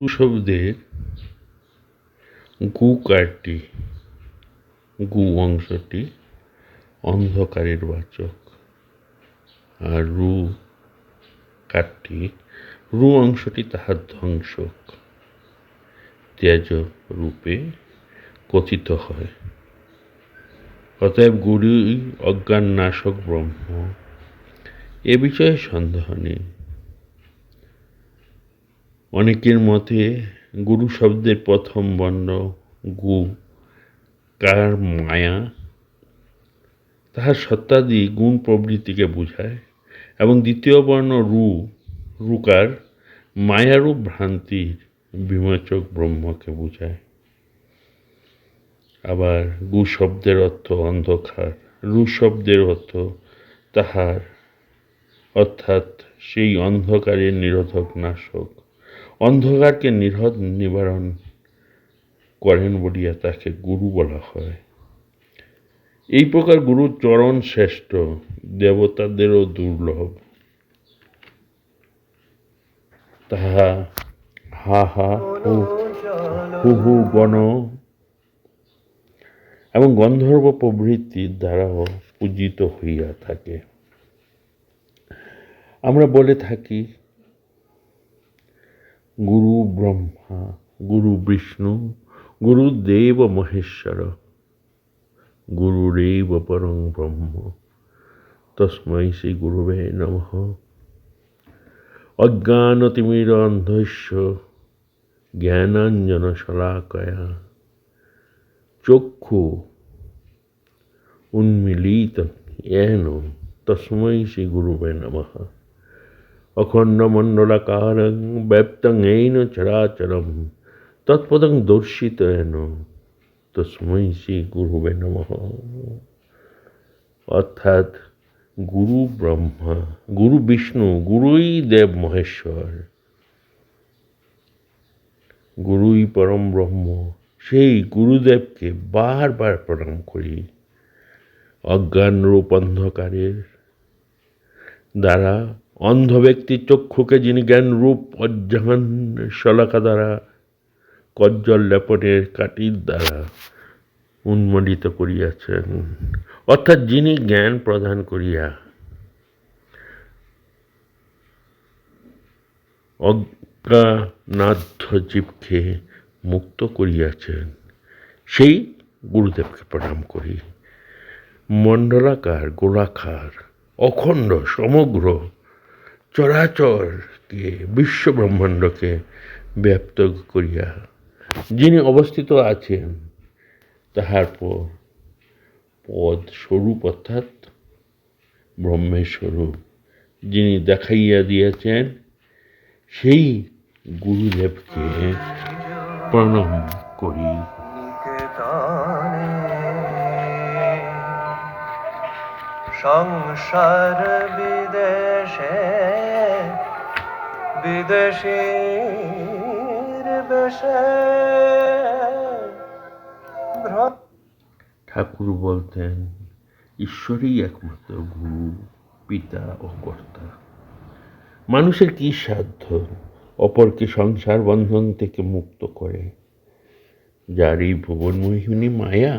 শব্দের গুকারটি, গু অংশটি অন্ধকারের বাচক, আর রু কারটি, রু অংশটি তাহার ধ্বংসক, ত্যাজ রূপে কথিত হয়। অতএব গুরুই অজ্ঞান নাশক ব্রহ্ম, এ বিষয়ে সন্দেহ নেই। অনেকের মতে গুরু শব্দের প্রথম বর্ণ গু, কার মায়া, তাহার সত্তাদি গুণ প্রবৃত্তিকে বুঝায়, এবং দ্বিতীয় বর্ণ রু, রুকার মায়ারূপ ভ্রান্তির বিমোচক ব্রহ্মকে বুঝায়। আবার গু শব্দের অর্থ অন্ধকার, রু শব্দের অর্থ তাহার, অর্থাৎ সেই অন্ধকারের নিরোধক নাশক। অন্ধকারকে নিবারণ করেন বলিয়া তাকে গুরু বলা হয়। এই প্রকার গুরুর চরণ শ্রেষ্ঠ, দেবতাদেরও দুর্লভ। তাহা হা হা হু হু গণ এবং গন্ধর্ব প্রভৃতির দ্বারাও পূজিত হইয়া থাকে। আমরা বলে থাকি গুরু ব্রহ্মা, গুরু বিষ্ণু, গুরুদেব মহেশ্বর, গুরুরেব পরং ব্রহ্ম, তস্मै শ্রী গুরুবে নমঃ। অজ্ঞানতিমিরান্ধস্য জ্ঞানাঞ্জন শলাকয়া চক্ষু উন্মীলিতং येन তস্मै শ্রী গুরুবে নমঃ। অখণ্ডমণ্ডলাকারং ব্যপ্তং येन চরাচরম তৎপদং দর্শিতেন তস্मै শ্রী গুরুবে নমঃ। অর্থাৎ গুরু ব্রহ্মা, গুরু বিষ্ণু, গুরুই দেব মহেশ্বর, গুরুই পরম ব্রহ্ম, সেই গুরুদেবকে বারবার প্রণাম করি। অজ্ঞান রূপ অন্ধকারের দ্বারা অন্ধ ব্যক্তির চক্ষুকে যিনি জ্ঞান রূপ অজ্ঞান শলাকা দ্বারা, কজ্জল লেপনের কাঠির দ্বারা উন্মোলিত করিয়াছেন, অর্থাৎ যিনি জ্ঞান প্রদান করিয়া অজ্ঞানাধ্য জীবকে মুক্ত করিয়াছেন, সেই গুরুদেবকে প্রণাম করি। মণ্ডলাকার, গোলাকার, অখণ্ড, সমগ্র চরাচরকে, বিশ্ব ব্রহ্মাণ্ডকে ব্যাপ্ত করিয়া যিনি অবস্থিত আছেন, তাহার পদ স্বরূপ, অর্থাৎ ব্রহ্মের স্বরূপ যিনি দেখাইয়া দিয়েছেন, সেই গুরুদেবকে প্রণাম করি। সংসার বিদেশে বিদেশীর বেশে। ঠাকুর বলতেন ঈশ্বরই একমাত্র গুরু, পিতা ও কর্তা। মানুষের কি সাধ্য অপরকে সংসার বন্ধন থেকে মুক্ত করে? যার এই ভুবন মোহিনী মায়া,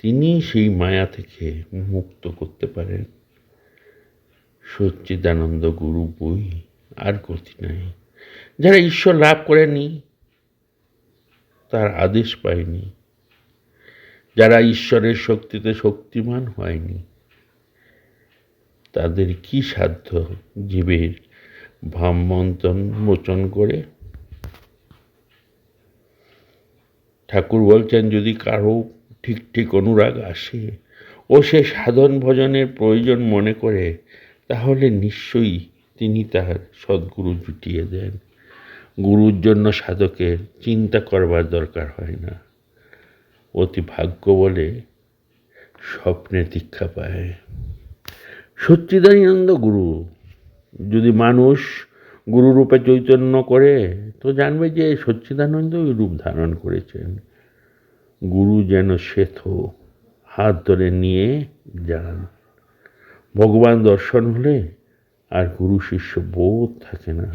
তিনি সেই মায়া থেকে মুক্ত করতে পারেন। সচ্চিদানন্দ গুরু বই, আর গতি নাই। যারা ঈশ্বর লাভ করেনি, তার আদেশ পায়নি, যারা ঈশ্বরের শক্তিতে শক্তিমান হয়নি, তাদের কি সাধ্য জীবের ভ্রামবন্ধন মোচন করে? ঠাকুর বলছেন, যদি কারো ঠিক ঠিক অনুরাগ আসে ও সে সাধন ভজনের প্রয়োজন মনে করে, তাহলে নিশ্চয়ই তিনি তার সদ্গুরু জুটিয়ে দেন। গুরুর জন্য সাধকের চিন্তা করবার দরকার হয় না। অতি ভাগ্য বলে স্বপ্নে দীক্ষা পায়। সচ্চিদানন্দ গুরু যদি মানুষ গুরুরূপে চৈতন্য করে, তো জানবে যে সচ্চিদানন্দই রূপ ধারণ করেছেন। গুরু যেন শ্বেত, হাত ধরে নিয়ে যান। ভগবান দর্শন হলে আর গুরু শিষ্য বোধ থাকে না।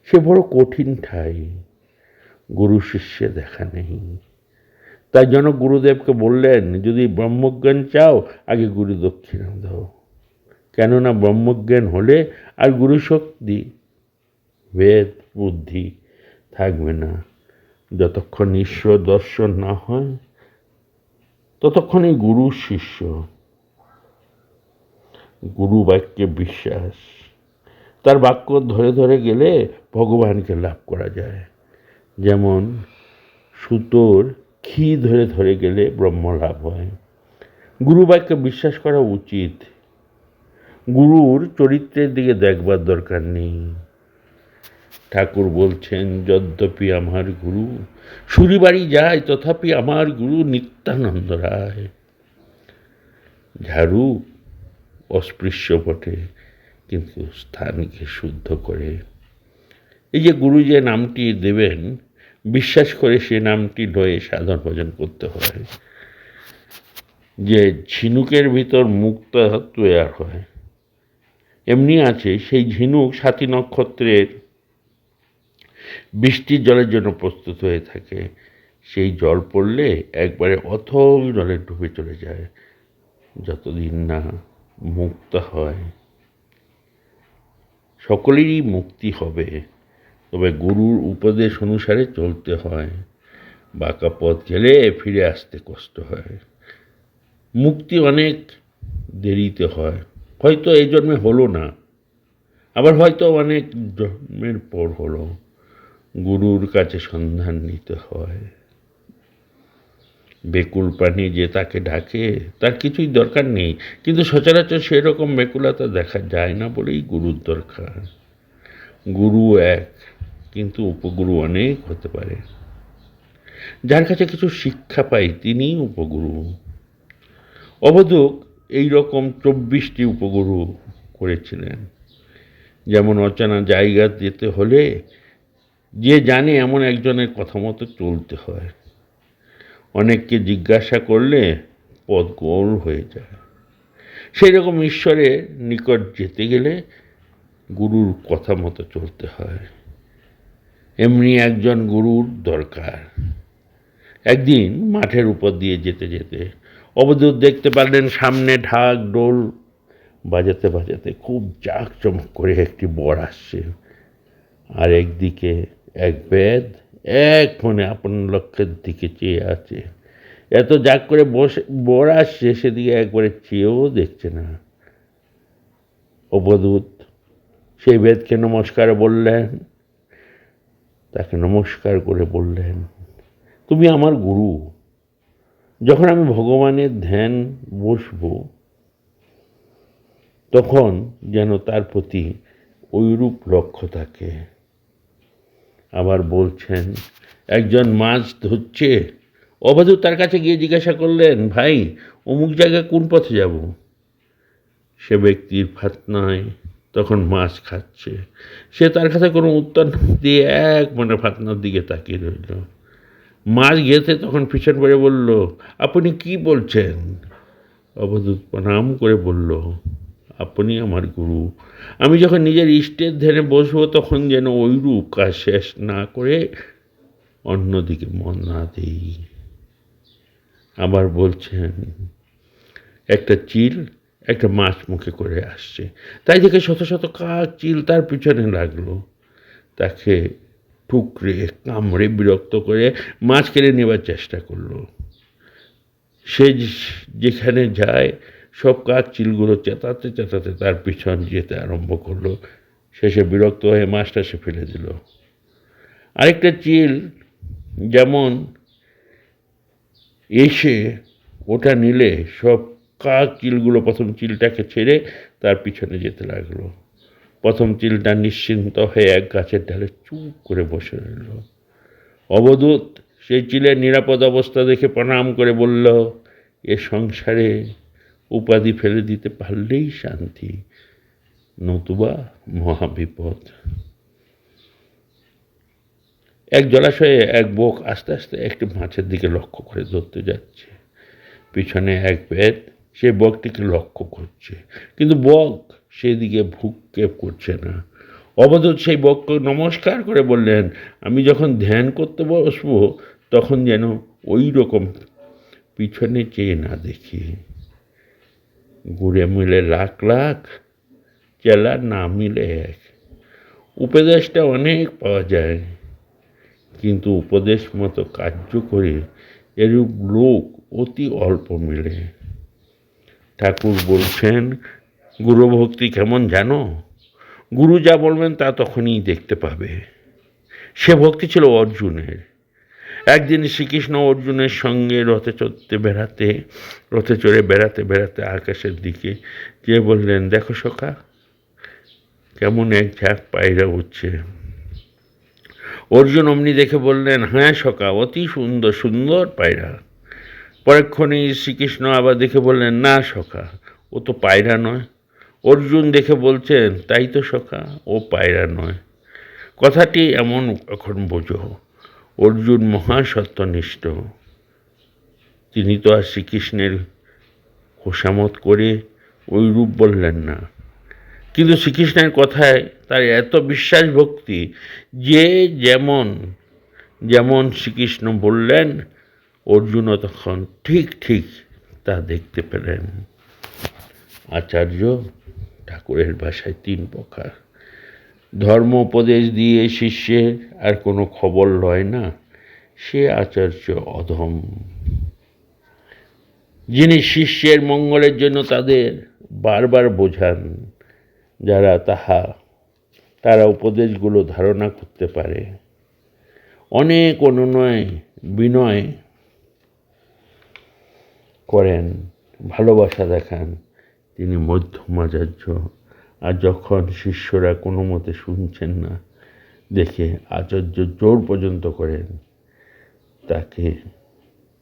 সে বড় কঠিন ঠাই। গুরু শিষ্যে দেখা নেই। তার জন্য গুরুদেবকে বললেন, যদি ব্রহ্মজ্ঞান চাও আগে গুরু দক্ষিণা দাও, কেননা ব্রহ্মজ্ঞান হলে আর গুরু শক্তি, বেদ, বুদ্ধি থাকবে না। যতক্ষণ ঈশ্বর দর্শন না হয় ততক্ষণই গুরু শিষ্য, গুরু বাক্যে বিশ্বাস। তার বাক্য ধরে ধরে গেলে ভগবানকে লাভ করা যায়। যেমন সুতোর খি ধরে ধরে গেলে ব্রহ্ম লাভ হয়। গুরু বাক্যে বিশ্বাস করা উচিত। গুরুর চরিত্রের দিকে দেখবার দরকার নেই। ঠাকুর বলছেন, যদ্যপি আমার গুরু সুরিবাড়ি যায় তথাপি আমার গুরু নিত্যানন্দ রায়। ঝাড়ু অস্পৃশ্য বটে, কিন্তু স্থানকে শুদ্ধ করে। এই যে গুরু যে নামটি দেবেন, বিশ্বাস করে সে নামটি লয়ে সাধন ভজন করতে হয়। যে ঝিনুকের ভিতর মুক্তা তৈয়ার হয়, এমনি আছে সেই ঝিনুক সাতী নক্ষত্রের বৃষ্টির জলের জন্য প্রস্তুত হয়ে থাকে। সেই জল পড়লে একবারে অথল জলে ডুবে চলে যায়, যতদিন না মুক্ত হয়। সকলেরই মুক্তি হবে, তবে গুরুর উপদেশ অনুসারে চলতে হয়। বাঁকা পথ গেলে ফিরে আসতে কষ্ট হয়। মুক্তি অনেক দেরিতে হয়, হয়তো এই জন্মে হলো না, আবার হয়তো অনেক জন্মের পর হলো। গুরুর কাছে সন্ধান নিতে হয়। বেকুল প্রাণী যে তাকে ডাকে তার কিছুই দরকার নেই, কিন্তু সচরাচর সেরকম বেকুলতা দেখা যায় না বলেই গুরুর দরকার। গুরু এক, কিন্তু উপগুরু অনেক হতে পারে। যার কাছে কিছু শিক্ষা পাই তিনিই উপগুরু। অবধূত এই রকম 24টি উপগুরু করেছিলেন। যেমন অচেনা জায়গা যেতে হলে যে জানে এমন একজনের কথা মতো চলতে হয়। অনেককে জিজ্ঞাসা করলে পথ গোল হয়ে যায়। সেই রকম ঈশ্বরের নিকট যেতে গেলে গুরুর কথা মতো চলতে হয়। এমনি একজন গুরুর দরকার। একদিন মাঠের উপর দিয়ে যেতে যেতে অবধূত দেখতে পারলেন সামনে ঢাক ঢোল বাজাতে বাজাতে খুব জাঁকজমক করে একটি বর আসছে, আর একদিকে এক বেদ এক মনে আপন লক্ষ্যের দিকে চেয়ে আছে। এত জাগ করে বসে বর আসছে, সেদিকে একবারে চেয়েও দেখছে না। অবধূত সেই বেদকে নমস্কার বললেন, তাকে নমস্কার করে বললেন, তুমি আমার গুরু। যখন আমি ভগবানের ধ্যান বসব তখন যেন তার প্রতি ওইরূপ লক্ষ্য থাকে। আবার বলছেন, একজন মাছ ধরছে, অবধূত তার কাছে গিয়ে জিজ্ঞাসা করলেন, ভাই অমুক জায়গায় কোন পথে যাব? সে ব্যক্তির ফাতনায় তখন মাছ খাচ্ছে। সে তার কাছে কোনো উত্তর দিয়ে এক মনে ফাতনার দিকে তাকিয়ে রইল। মাছ গেছে তখন পিছন করে বলল, আপনি কি বলছেন? অবধূত প্রণাম করে বলল, আপনি আমার গুরু। আমি যখন নিজের ইষ্টের ধ্যানে বসবো তখন যেন ওইরূপ কাজ শেষ না করে অন্যদিকে মন না দিই। আবার বলছেন, একটা চিল একটা মাছ মুখে করে আসছে, তাই দেখে শত শত কাক চিল তার পিছনে লাগলো। তাকে ঠুকরে কামড়ে বিরক্ত করে মাছ কেড়ে নেবার চেষ্টা করলো। সে যেখানে যায় সব কাক চিলগুলো চেতাতে চেতাতে তার পিছন যেতে আরম্ভ করলো। শেষে বিরক্ত হয়ে মাছটা সে ফেলে দিল। আরেকটা চিল যেমন এসে ওটা নিলে সব কাক চিলগুলো প্রথম চিলটাকে ছেড়ে তার পিছনে যেতে লাগলো। প্রথম চিলটা নিশ্চিন্ত হয়ে এক গাছের ডালে চুপ করে বসে রইল। অবধূত সেই চিলের নিরাপদ অবস্থা দেখে প্রণাম করে বলল, এ সংসারে উপাধি ফেলে দিতে পারলেই শান্তি, নতুবা মহাবিপদ। এক জলাশয়ে এক বক আস্তে আস্তে একটি মাছের দিকে লক্ষ্য করে ধরতে যাচ্ছে। পিছনে এক বেদ সে বকটিকে লক্ষ্য করছে, কিন্তু বক সেদিকে ভ্রুক্ষেপ করছে না। অবধূত সেই বক্কে নমস্কার করে বললেন, আমি যখন ধ্যান করতে বসবো তখন যেন ওই রকম পিছনে চেয়ে না দেখি। ঘুরে মিলে লাখ লাখ, চেলা না মিলে এক। উপদেশটা অনেক পাওয়া যায়, কিন্তু উপদেশ মতো কার্যকরী এরূপ লোক অতি অল্প মিলে। ঠাকুর বলছেন, গুরুভক্তি কেমন জানো? গুরু যা বলবেন তা তখনই দেখতে পাবে। সে ভক্তি ছিল অর্জুনের। একদিন শ্রীকৃষ্ণ অর্জুনের সঙ্গে রথে চড়ে বেড়াতে বেড়াতে আকাশের দিকে যে বললেন, দেখো সখা, কেমন এক ঝাঁক পায়রা উঠছে। অর্জুন অমনি দেখে বললেন, হ্যাঁ সখা, অতি সুন্দর সুন্দর পায়রা। পরক্ষণেই শ্রীকৃষ্ণ আবার দেখে বললেন, না সখা, ও তো পায়রা নয়। অর্জুন দেখে বলছেন, তাই তো সখা, ও পায়রা নয়। কথাটি এমন এখন বোঝো, অর্জুন মহাসত্যনিষ্ঠ। তিনি তো আর শ্রীকৃষ্ণের খোসামত করে ওই রূপ বললেন না, কিন্তু শ্রীকৃষ্ণের কথায় তার এত বিশ্বাস ভক্তি যে যেমন যেমন শ্রীকৃষ্ণ বললেন, অর্জুনও তখন ঠিক ঠিক তা দেখতে পেলেন। আচার্য ঠাকুরের ভাষায় 3 প্রকার। ধর্ম উপদেশ দিয়ে শিষ্যের আর কোনো খবর লয় না, সে আচার্য অধম। যিনি শিষ্যের মঙ্গলের জন্য তাদের বারবার বোঝান, তারা উপদেশগুলো ধারণা করতে পারে, অনেক অনুনয় বিনয় করেন, ভালোবাসা দেখান, তিনি মধ্যম আচার্য। আর যখন শিষ্যরা কোনো মতে শুনছেন না দেখে আচার্য জোর পর্যন্ত করেন, তাকে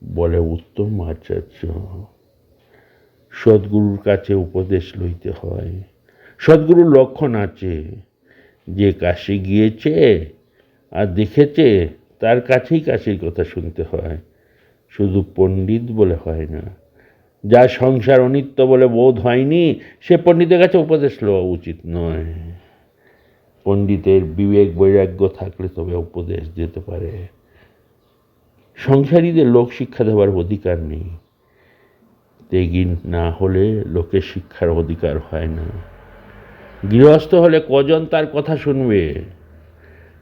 বলে উত্তম আচার্য। সদ্গুরুর কাছে উপদেশ লইতে হয়। সদ্গুরুর লক্ষণ আছে, যে কাশি গিয়েছে আর দেখেছে তার কাছেই কাশির কথা শুনতে হয়, শুধু পণ্ডিত বলে হয় না। যার সংসার অনিত্য বলে বোধ হয়নি, সে পণ্ডিতের কাছে উপদেশ লওয়া উচিত নয়। পণ্ডিতের বিবেক বৈরাগ্য থাকলে তবে উপদেশ দিতে পারে। সংসারীদের লোক শিক্ষা দেওয়ার অধিকার নেই। তেগী না হলে লোকের শিক্ষার অধিকার হয় না। গৃহস্থ হলে কজন তার কথা শুনবে?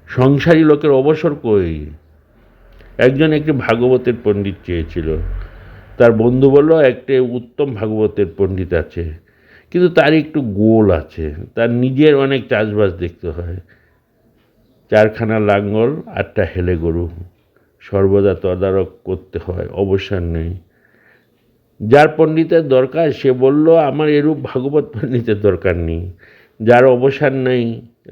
সংসারী লোকের অবসর কই? একজন একটি ভাগবতের পণ্ডিত চেয়েছিল। তার বন্ধু বলল, একটি উত্তম ভাগবতের পণ্ডিত আছে, কিন্তু তার একটু গোল আছে, তার নিজের অনেক চাষবাস দেখতে হয়। 4খানা লাঙ্গল 8টা হেলে গরু, সর্বদা তদারক করতে হয়, অবসর নেই। যার পণ্ডিতের দরকার সে বলল, আমার এরূপ ভাগবত পণ্ডিতের দরকার নেই। যার অবসর নেই,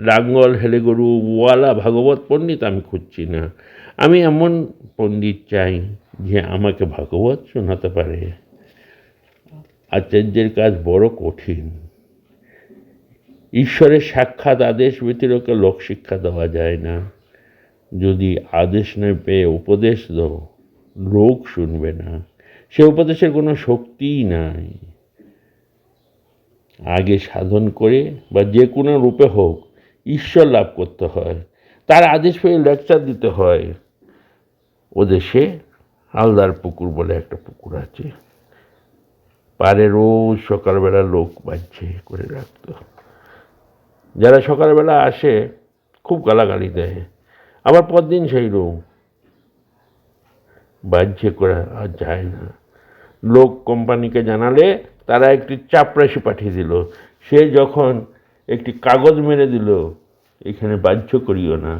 লাঙ্গল হেলে গরু ওয়ালা ভাগবত পণ্ডিত আমি খুঁজছি না। আমি এমন পণ্ডিত চাই যে আমাকে ভাগবত শোনাতে পারে। আচার্যের কাজ বড় কঠিন। ঈশ্বরের সাক্ষাৎ আদেশ ব্যতিরেকে লোক শিক্ষা দেওয়া যায় না। যদি আদেশ নয় পেয়ে উপদেশ দাও, লোক শুনবে না, সে উপদেশের কোনো শক্তিই নাই। আগে সাধন করে বা যে কোনো রূপে হোক ঈশ্বর লাভ করতে হয়, তার আদেশ পেয়ে লেকচার দিতে হয়। ও দেশে হালদার পুকুর বলে একটা পুকুর আছে, পারে রোজ সকালবেলা লোক বাজছে করে রাখতো। যারা সকালবেলা আসে খুব গালাগালি দেয়, আবার পরদিন সেই লোক বাহ্যে করে আর যায় না। লোক কোম্পানিকে জানালে তারা একটি চাপরাশি পাঠিয়ে দিল। সে যখন একটি কাগজ মেরে দিল, এখানে বাহ্য করিও না,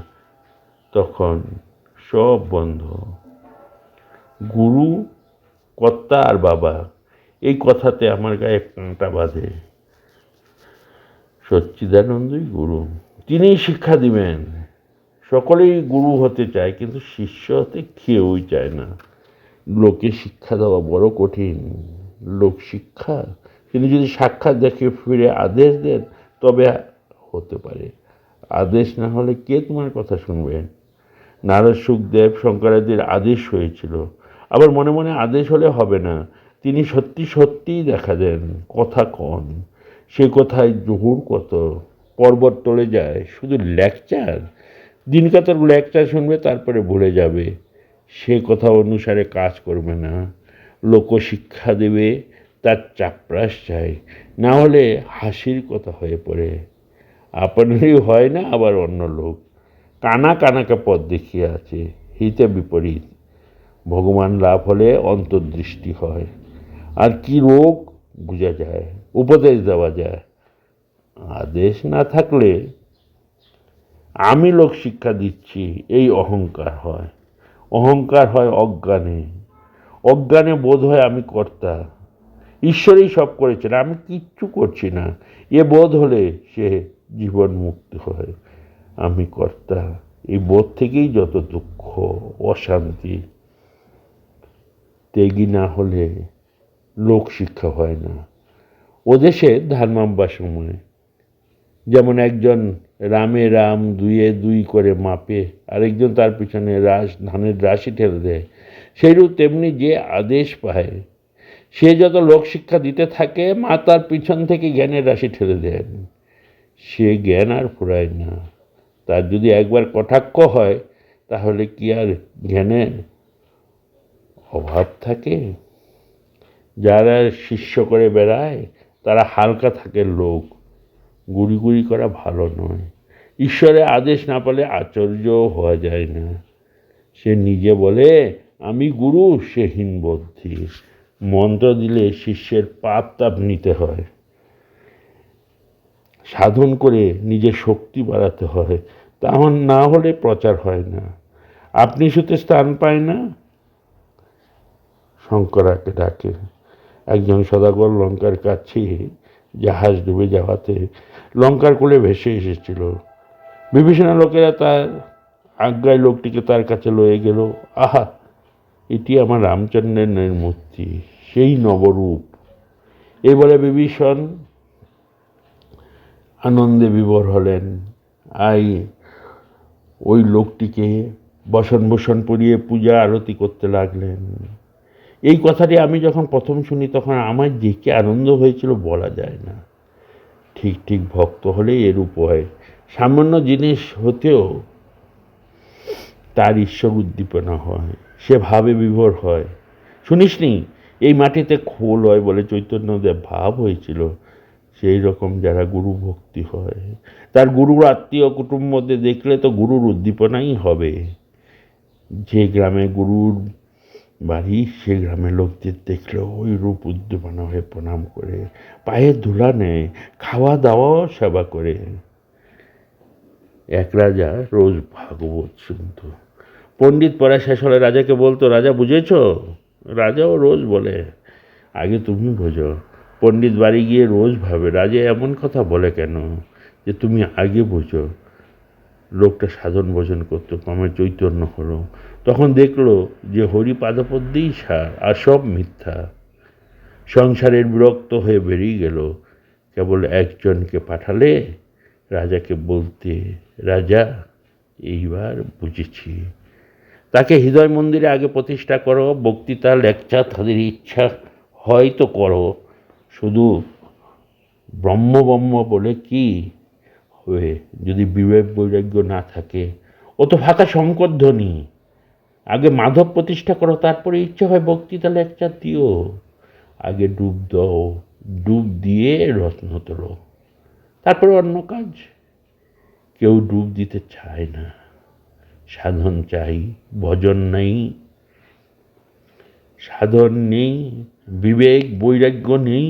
তখন সব বন্ধ। গুরু, কর্তা আর বাবা, এই কথাতে আমার গায়ে কাঁটা বাঁধে। সচ্চিদানন্দই গুরু, তিনিই শিক্ষা দিবেন। সকলেই গুরু হতে চায়, কিন্তু শিষ্য হতে কেউই চায় না। লোকে শিক্ষা দেওয়া বড় কঠিন। লোক শিক্ষা তিনি যদি সাক্ষাৎ দেখে ফিরে আদেশ দেন তবে হতে পারে। আদেশ না হলে কে তোমার কথা শুনবে? নারদ সুখদেব শঙ্করাদির আদেশ হয়েছিল, আবার মনে মনে আদেশ হলে হবে না। তিনি সত্যি সত্যিই দেখা দেন, কথা কন, সে কথায় জোর কত। পর্বত টলে যায়, শুধু লেকচার, দিনকাতর লেকচার শুনবে তারপরে ভুলে যাবে, সে কথা অনুসারে কাজ করবে না, লোকশিক্ষা দেবে তার চাপরাশ চাই, না হলে হাসির কথা হয়ে পড়ে, আপনারই হয় না আবার অন্য লোক, কানা কানাকে পথ দেখিয়ে আছে, হিতে বিপরীত, ভগবান লাভ হলে অন্তর্দৃষ্টি হয়, আর কি রোগ বোঝা যায়, উপদেশ দেওয়া যায়, আদেশ না থাকলে আমি লোক শিক্ষা দিচ্ছি এই অহংকার হয়, অহংকার হয় অজ্ঞানে, অজ্ঞানে বোধ হয় আমি কর্তা, ঈশ্বরই সব করেছেন, আমি কিচ্ছু করছি না, এ বোধ হলে সে জীবন মুক্ত হয়, আমি কর্তা, এই বোধ থেকেই যত দুঃখ অশান্তি, ত্যাগী না হলে লোক শিক্ষা হয় না। ও দেশে ধান মাপবার সময় যেমন একজন রামে রাম দুইয়ে দুই করে মাপে, আরেকজন তার পিছনে ধানের রাশি ঠেলে দেয়, সেইরূপ তেমনি যে আদেশ পায় সে যত লোক শিক্ষা দিতে থাকে, মা তার পিছন থেকে জ্ঞানের রাশি ঠেলে দেন, সে জ্ঞান আর ফুরায় না, তার যদি একবার কটাক্ষ হয় তাহলে কি আর জ্ঞানের অভাব থাকে? যারা শিষ্য করে বেড়ায় তারা হালকা থাকে লোক, গুড়ি গুড়ি করা ভালো নয়, ঈশ্বরের আদেশ না পেলে আশ্চর্য হওয়া যায় না, সে নিজে বলে আমি গুরু, সে হীনবুদ্ধি, মন্ত্র দিলে শিষ্যের পাপ তাপ নিতে হয়, সাধন করে নিজের শক্তি বাড়াতে হয়, তেমন না হলে প্রচার হয় না, আপনি শুতে স্থান পায় না। শঙ্করাকে ডাকে, একজন সদাগর লঙ্কার কাছে জাহাজ ডুবে যাওয়াতে লঙ্কার কোলে ভেসে এসেছিল, বিভীষণ লোকেরা তার আজ্ঞায় লোকটিকে তার কাছে লয়ে গেল, আহা, এটি আমার রামচন্দ্রের মূর্তি, সেই নবরূপ, এই বলে বিভীষণ আনন্দে বিভোর হলেন, ওই লোকটিকে বসন বসন পরিয়ে পূজা আরতি করতে লাগলেন। এই কথাটি আমি যখন প্রথম শুনি তখন আমার যে কি আনন্দ হয়েছিল বলা যায় না, ঠিক ঠিক ভক্ত হলেই এরূপ হয়, সামান্য জিনিস হতেও তার ঈশ্বর উদ্দীপনা হয়, সে ভাবে বিভোর হয়, শুনিসনি এই মাটিতে খোল হয় বলে চৈতন্যদেব ভাব হয়েছিল, সেই রকম যারা গুরু ভক্তি হয় তার গুরুর আত্মীয় কুটুম্ব মধ্যে দেখলে তো গুরুর উদ্দীপনাই হবে, যে গ্রামে গুরুর বাড়ি সে গ্রামের লোকদের দেখলেও ওই রূপ উদ্দীপনা হয়ে প্রণাম করে, পায়ে ধুলা নেয়, খাওয়া দাওয়াও সেবা করে। এক রাজা রোজ ভাগবত শুনত, পণ্ডিত পড়া শেষ হলে রাজাকে বলতো, রাজা বুঝেছ? রাজাও রোজ বলে, আগে তুমি বোঝো। পণ্ডিত বাড়ি গিয়ে রোজ ভাবে, রাজা এমন কথা বলে কেন যে তুমি আগে বোঝো। লোকটা সাধন ভোজন করতো, ক্রমে চৈতন্য হলো, তখন দেখলো যে হরি পাদপদ্মেই সার, আর সব মিথ্যা, সংসারের বিরক্ত হয়ে বেরিয়ে গেল, কেবল একজনকে পাঠালে রাজাকে বলতে, রাজা এইবার বুঝেছি, তাকে হৃদয় মন্দিরে আগে প্রতিষ্ঠা করো, বক্তৃতা লেকচার তাদের ইচ্ছা হয়তো করো, শুধু ব্রহ্ম ব্রহ্ম বলে কি হবে যদি বিবেক বৈরাগ্য না থাকে, ও তো ফাঁকা শঙ্করধ্বনি, আগে মাধব প্রতিষ্ঠা করো, তারপরে ইচ্ছা হয় বক্তৃতা লেকচার দিও, আগে ডুব দাও, ডুব দিয়ে রত্ন তোলো, তারপরে অন্য কাজ। কেউ ডুব দিতে চায় না, সাধন চাই, ভজন নেই, সাধন নেই, বিবেক বৈরাগ্য নেই,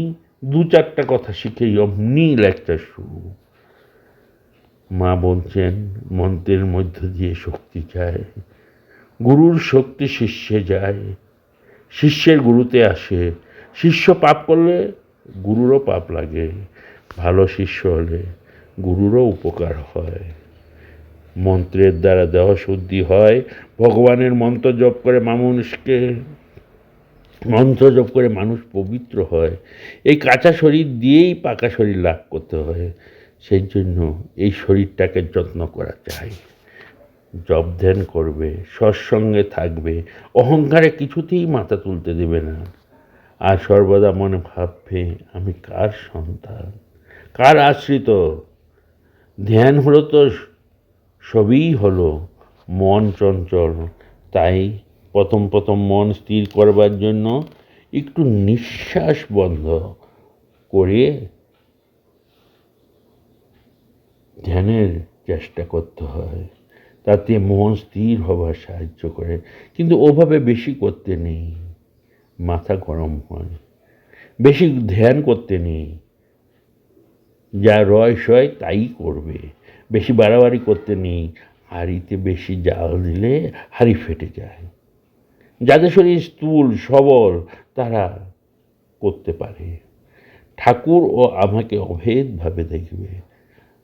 দু চারটা কথা শিখেই অমনি লেকচার শুরু। মা বলছেন মন্ত্রের মধ্য দিয়ে শক্তি যায়, গুরুর শক্তি শিষ্যে যায়, শিষ্যের গুরুতে আসে, শিষ্য পাপ করলে গুরুরও পাপ লাগে, ভালো শিষ্য হলে গুরুরও উপকার হয়, মন্ত্রের দ্বারা দেহ শুদ্ধি হয়, ভগবানের মন্ত্র জপ করে মানুষ পবিত্র হয়, এই কাঁচা শরীর দিয়েই পাকা শরীর লাভ করতে হয়, সেই জন্য এই শরীরটাকে যত্ন করা চাই, জপ ধ্যান করবে, সৎসঙ্গে থাকবে, অহংকারে কিছুতেই মাথা তুলতে দেবে না, আর সর্বদা মনে ভাববে আমি কার সন্তান, কার আশ্রিত, ধ্যান হলো তো সবই হলো মন চঞ্চল, তাই প্রথম মন স্থির করবার জন্য একটু নিঃশ্বাস বন্ধ করে ধ্যানের চেষ্টা করতে হয়, তাতে মন স্থির হবার সাহায্য করে। কিন্তু ওভাবে বেশি করতে নেই, মাথা গরম হয়। বেশি ধ্যান করতে নেই, যা রয় সয় তাই করবে। বেশি বাড়াবাড়ি করতে নেই, হাঁড়িতে বেশি জাল দিলে হাঁড়ি ফেটে যায়। যাদের শরীর স্থূল সবল তারা করতে পারে। ঠাকুর ও আমাকে অভেদভাবে দেখবে,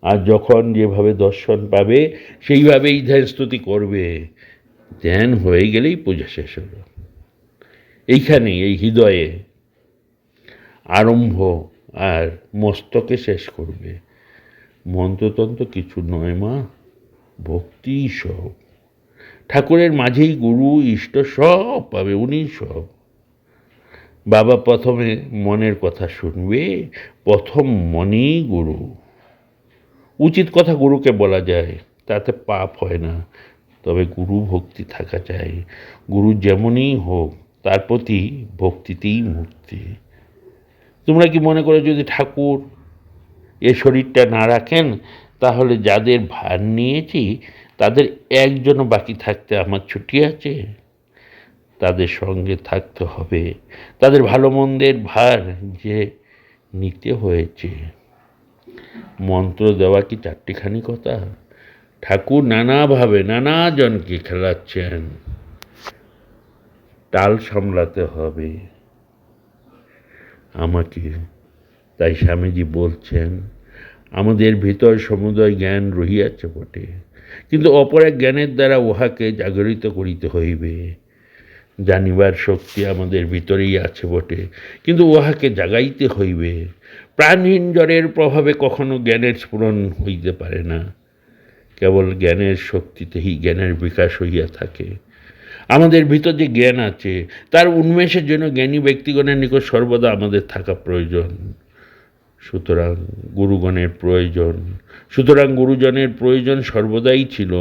আর যখন যেভাবে দর্শন পাবে সেইভাবেই ধ্যান স্তুতি করবে। ধ্যান হয়ে গেলেই পূজা শেষ হলো। এইখানে এই হৃদয়ে আরম্ভ আর মস্তকে শেষ করবে। মন্ত্রতন্ত্র কিছু নয় মা, ভক্তি সব। ঠাকুরের মাঝেই গুরু ইষ্ট সব পাবে, উনি সব। বাবা প্রথমে মনের কথা শুনবে, প্রথম মনেই গুরু। উচিত কথা গুরুকে বলা যায়, তাতে পাপ হয় না, তবে গুরু ভক্তি থাকা চাই। গুরু যেমনই হোক তার প্রতি ভক্তিতেই মুক্তি। তোমরা কি মনে করো যদি ঠাকুর এ শরীরটা না রাখেন তাহলে যাদের ভার নিয়েছি তাদের একজনও বাকি থাকতে আমার ছুটি আছে? তাদের সঙ্গে থাকতে হবে, তাদের ভালো মন্দের ভার যে নিতে হয়েছে। মন্ত্র দেওয়া কি চারটিখানি কথা? ঠাকুর নানাভাবে নানাজনকে খেলাচ্ছেন, তাল সামলাতে হবে আমাকে। তাই স্বামীজি বলছেন, আমাদের ভিতর সমুদয় জ্ঞান রহিয়াছে বটে, কিন্তু অপর এক জ্ঞানের দ্বারা উহাকে জাগরিত করিতে হইবে। জানিবার শক্তি আমাদের ভিতরেই আছে বটে, কিন্তু উহাকে জাগাইতে হইবে। প্রাণহীন জড়ের প্রভাবে কখনো জ্ঞানের স্ফুরণ হইতে পারে না, কেবল জ্ঞানের শক্তিতেই জ্ঞানের বিকাশ হইয়া থাকে। আমাদের ভিতর যে জ্ঞান আছে তার উন্মেষের জন্য জ্ঞানী ব্যক্তিগণের নিকট সর্বদা আমাদের থাকা প্রয়োজন। সুতরাং গুরুজনের প্রয়োজন সর্বদাই ছিল।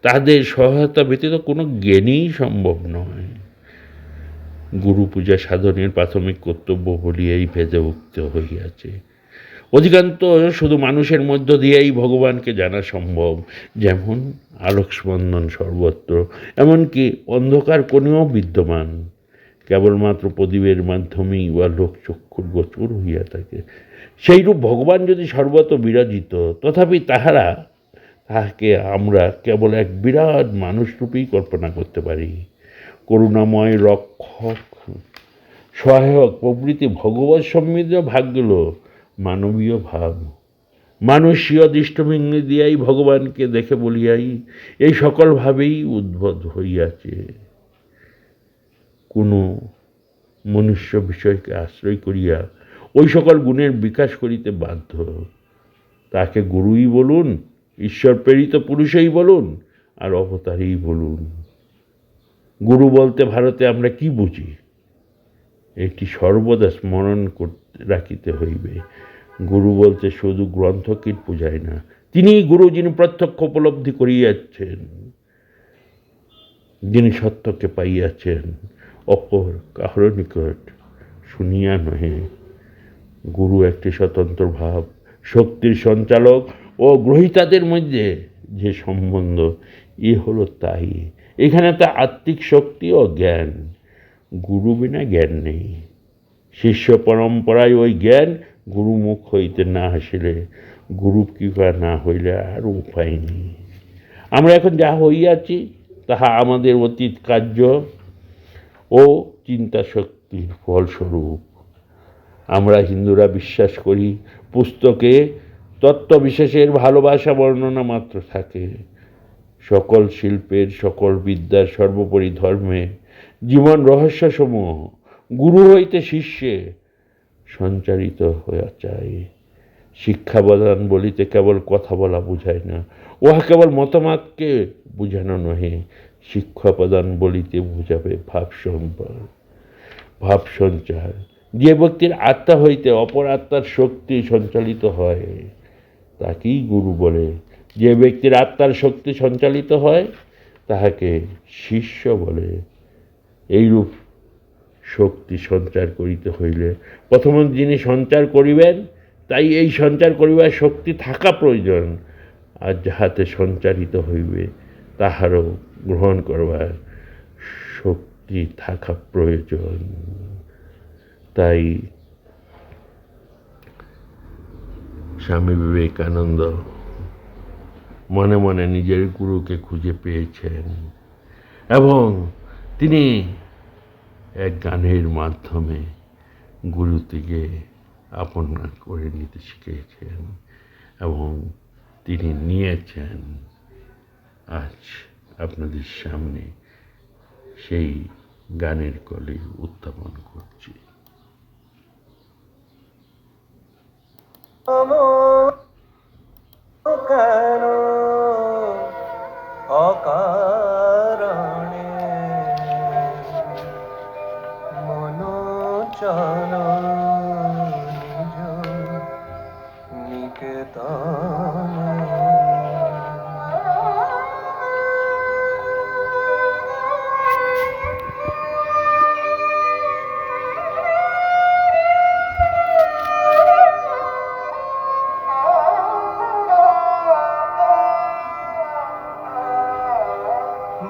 তাদের সহায়তা ব্যতীত কোনো জ্ঞানই সম্ভব নয়। গুরু পূজা সাধনের প্রাথমিক কর্তব্য বলিয়াই ভেদে উক্ত হইয়াছে। অধিকান্ত শুধু মানুষের মধ্য দিয়েই ভগবানকে জানা সম্ভব। যেমন আলোক স্পন্দন সর্বত্র, এমনকি অন্ধকার কোণেও বিদ্যমান। কেবলমাত্র প্রদীপের মাধ্যমেই উহা লোকচক্ষুর গোচর হইয়া থাকে। সেইরূপ ভগবান যদি সর্বত্র বিরাজিত, তথাপি তাহাকে আমরা কেবল এক বিরাট মানুষরূপেই কল্পনা করতে পারি। করুণাময়, রক্ষক, সহায়ক প্রভৃতি ভগবৎ সমৃদ্ধ ভাগগুলো মানবীয় ভাব। মানুষীয় দৃষ্টিভঙ্গি দিয়াই ভগবানকে দেখে বলিয়াই এই সকল ভাবেই উদ্ভব হইয়াছে। কোনো মনুষ্য বিষয়কে আশ্রয় করিয়া ওই সকল গুণের বিকাশ করিতে বাধ্য। তাকে গুরুই বলুন, ঈশ্বর প্রেরিত পুরুষই বলুন, আর অবতারেই বলুন। গুরু বলতে ভারতে আমরা কি বুঝি, এটি সর্বদা স্মরণ রাখিতে হইবে। গুরু বলতে শুধু গ্রন্থকীট বুঝায় না, তিনিই গুরু যিনি প্রত্যক্ষ উপলব্ধি করিয়াছেন, যিনি সত্যকে পাইয়াছেন, অপর কাহার নিকট শুনিয়া নহে। গুরু একটি স্বতন্ত্র ভাব, শক্তির সঞ্চালক ও গ্রহীতাদের মধ্যে যে সম্বন্ধ, এ হলো তাই। এখানে তা আত্মিক শক্তি ও জ্ঞান। গুরু বিনা জ্ঞান নেই। শিষ্য পরম্পরায় ওই জ্ঞান গুরুমুখ হইতে না আসিলে, গুরু কৃপা না হইলে আর উপায় নেই। আমরা এখন যা হইয়াছি তাহা আমাদের অতীত কার্য ও চিন্তা শক্তির ফলস্বরূপ। আমরা হিন্দুরা বিশ্বাস করি পুস্তকে তত্ত্ববিশেষের ভালোবাসা বর্ণনা মাত্র থাকে। সকল শিল্পের, সকল বিদ্যার, সর্বোপরি ধর্মে জীবন রহস্যসমূহ গুরু হইতে শিষ্যে সঞ্চারিত হইয়া চাই। শিক্ষাপ্রদান বলিতে কেবল কথা বলা বুঝায় না, উহা কেবল মতামতকে বুঝানো নহে। শিক্ষা প্রদান বলিতে বুঝাবে ভাব সঞ্চার। যে ব্যক্তির আত্মা হইতে অপর আত্মার শক্তি সঞ্চালিত হয়, তাকেই গুরু বলে। যে ব্যক্তির আত্মার শক্তি সঞ্চালিত হয় তাহাকে শিষ্য বলে। এইরূপ শক্তি সঞ্চার করিতে হইলে প্রথমত যিনি সঞ্চার করিবেন তাই এই সঞ্চার করিবার শক্তি থাকা প্রয়োজন, আর যাহাতে সঞ্চারিত হইবে তাহারও গ্রহণ করবার শক্তি থাকা প্রয়োজন। তাই স্বামী বিবেকানন্দ মনে মনে নিজের গুরুকে খুঁজে পেয়েছেন এবং তিনি এক গানের মাধ্যমে গুরুটিকে আপন করে নিতে শিখেছেন এবং তিনি নিয়েছেন। আজ আপনাদের সামনে সেই গানের কলি উত্থাপন করছি। কেন অকারণে মন চলো নিজ নিকেতনে।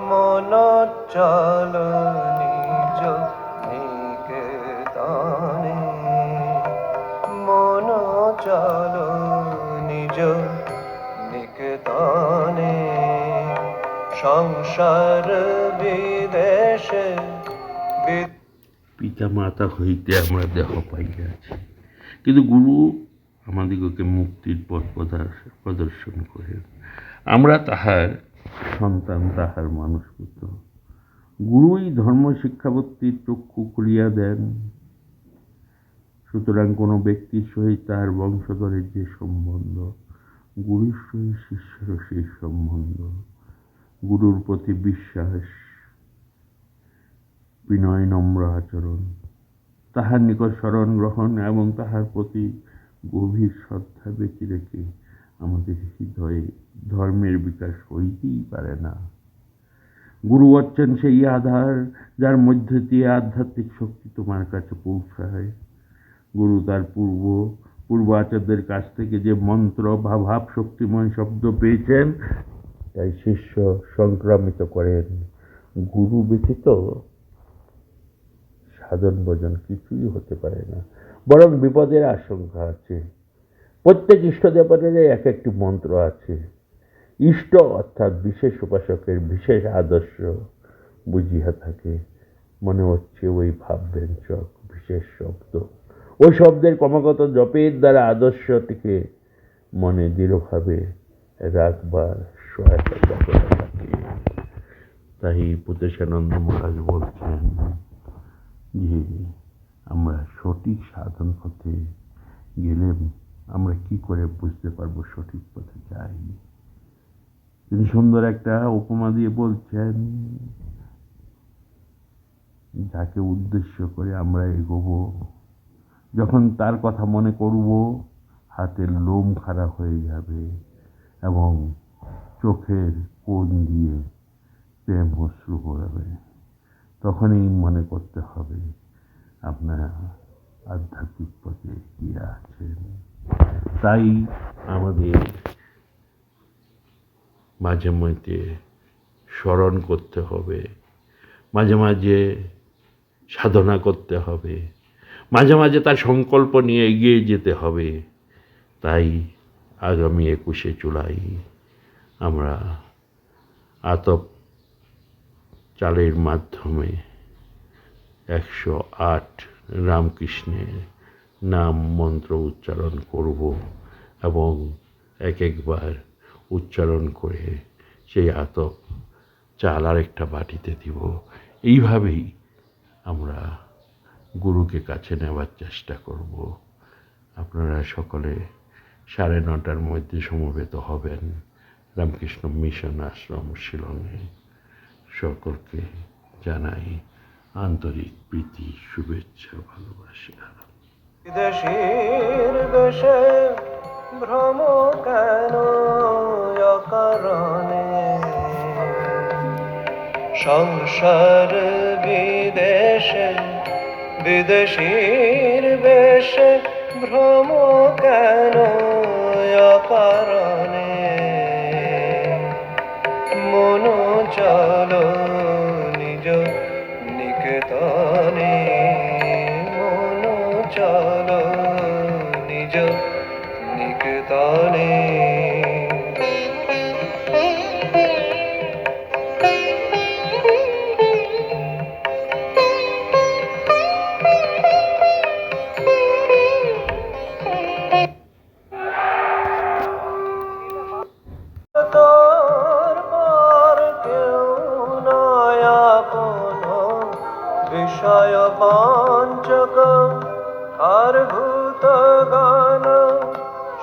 মন চলো নিজ নিকেতনে, মন চলো নিজ নিকেতনে। সংসার বিদেশে পিতা মাতা হইতে আমরা দেহ পাইয়াছি, কিন্তু গুরু আমাদিগকে মুক্তির পথ প্রদর্শন করেন। আমরা তাহার সন্তান, তাহার মানুষপুত্র। গুরুই ধর্ম শিক্ষাবর্তীর চক্ষু খুলিয়া দেন। সুতরাং কোনো ব্যক্তির সহিত তাহার বংশধরের যে সম্বন্ধ, গুরুর সহিত শিষ্যেরও সেই সম্বন্ধ। গুরুর প্রতি বিশ্বাস, বিনয় নম্র আচরণ, তাহার নিকট শরণ গ্রহণ এবং তাহার প্রতি গভীর শ্রদ্ধা ব্যক্তি রেখে আমাদের হৃদয়ে ধর্মের বিকাশ হইতেই পারে না। গুরু হচ্ছেন সেই আধার যার মধ্যে দিয়ে আধ্যাত্মিক শক্তি তোমার কাছে পৌঁছায়। গুরু তার পূর্বাচার্যদের কাছ থেকে যে মন্ত্র বা ভাব শক্তিময় শব্দ পেয়েছেন তাই শিষ্য সংক্রামিত করেন। গুরু ব্যতীত সাধন ভজন কিছুই হতে পারে না, বরং বিপদের আশঙ্কা আছে। প্রত্যেক ইষ্ট দেবতাদের এক একটি মন্ত্র আছে। ইষ্ট অর্থাৎ বিশেষ উপাসকের বিশেষ আদর্শ বুঝিয়া থাকে। মনে হচ্ছে ওই ভাবব্যঞ্জক বিশেষ শব্দ, ওই শব্দের ক্রমাগত জপের দ্বারা আদর্শটিকে মনে দৃঢ়ভাবে রাখবার সহায়তা করে থাকে। তাই পুতেশানন্দ মহারাজ বলছেন যে আমরা সঠিক সাধন পথে গেলে আমরা কি করে বুঝতে পারবো সঠিক পথে যাই। তিনি সুন্দর একটা উপমা দিয়ে বলছেন, যাকে উদ্দেশ্য করে আমরা এগোবো, যখন তার কথা মনে করব হাতের লোম খাড়া হয়ে যাবে এবং চোখের কোণ দিয়ে প্রেম অশ্রু পড়বে, তখনই মনে করতে হবে আপনার আধ্যাত্মিক পথে এগিয়ে আছেন। তাই আমাদের মাঝে মধ্যে স্মরণ করতে হবে, মাঝে মাঝে সাধনা করতে হবে, মাঝে মাঝে তার সংকল্প নিয়ে এগিয়ে যেতে হবে। তাই আগামী 21শে জুলাই আমরা আতপ চালের মাধ্যমে 108 রামকৃষ্ণের নাম মন্ত্র উচ্চারণ করব এবং এক একবার উচ্চারণ করে সেই আতপ চাল আরেকটা বাটিতে দিব। এইভাবেই আমরা গুরুকে কাছে নেওয়ার চেষ্টা করব। আপনারা সকলে 9:30টার মধ্যে সমবেত হবেন রামকৃষ্ণ মিশন আশ্রম শিলংয়ে। সকলকে জানাই আন্তরিক প্রীতি, শুভেচ্ছা, ভালোবাসা। বিদেশীর বেশে ভ্রম কেন অকারণে সংসার বিদেশে বিদেশীর বেশে ভ্রম কেন অকারণে মন চলো নিজ নিকেতনে মন চলো নিজ নিকেতনে তোর পর কেউ নয় আপন বিষয় পঞ্চক আর ভূত গান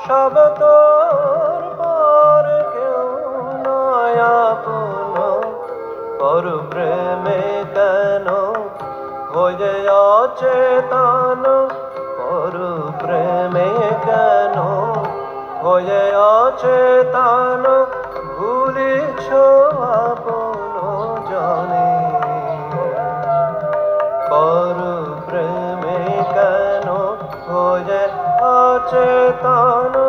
সব তোর পর কেউ নয় আপন পর প্রেমে কেন হয়ে অচেতন পর প্রেমে কেন হয়ে অচেতন ভুলিছ আপন জনে পর প্রেমে কেন হয়ে অচেতন